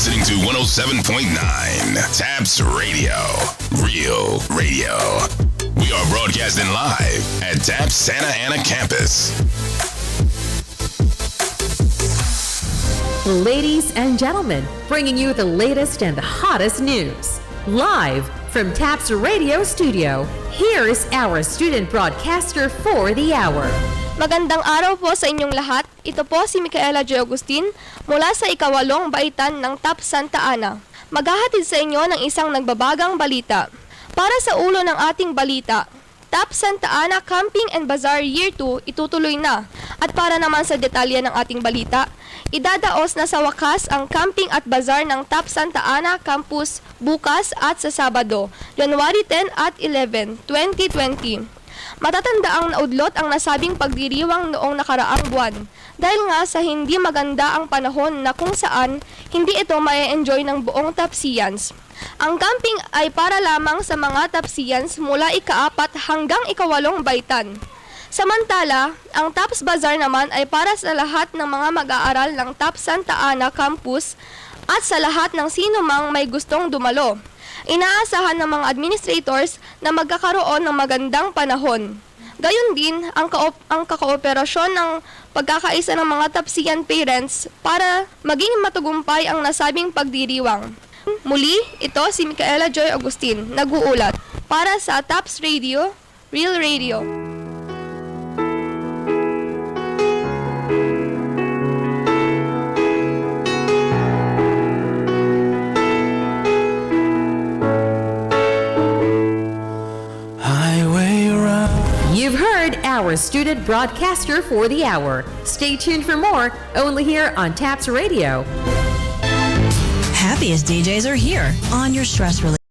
listening to 107.9 TAPS Radio. Real Radio. We are broadcasting live at TAPS Santa Ana campus. Ladies and gentlemen, bringing you the latest and the hottest news. Live from TAPS Radio Studio, here's our student broadcaster for the hour. Magandang araw po sa inyong lahat. Ito po si Micaela Joy Agustin mula sa ikawalong baitan ng TAPS Santa Ana. Maghahatid sa inyo ng isang nagbabagang balita. Para sa ulo ng ating balita, TAPS Santa Ana Camping and Bazaar Year 2 itutuloy na. At para naman sa detalye ng ating balita, idadaos na sa wakas ang camping at bazaar ng TAPS Santa Ana Campus bukas at sa Sabado, January 10 at 11, 2020. Matatandaang naudlot ang nasabing pagdiriwang noong nakaraang buwan dahil nga sa hindi maganda ang panahon na kung saan hindi ito ma-enjoy ng buong Tapsians. Ang camping ay para lamang sa mga Tapsians mula ika-4 hanggang ika-8 baitan. Samantala, ang TAPS Bazaar naman ay para sa lahat ng mga mag-aaral ng TAPS Santa Ana Campus at sa lahat ng sino mang may gustong dumalo. Inaasahan ng mga administrators na magkakaroon ng magandang panahon. Gayon din ang kakooperasyon ng pagkakaisa ng mga Tapsian parents para maging matagumpay ang nasabing pagdiriwang. Muli, ito si Micaela Joy Agustin, nag-uulat para sa TAPS Radio, Real Radio. You've heard our student broadcaster for the hour. Stay tuned for more, only here on TAPS Radio. Happiest DJs are here on your stress relief.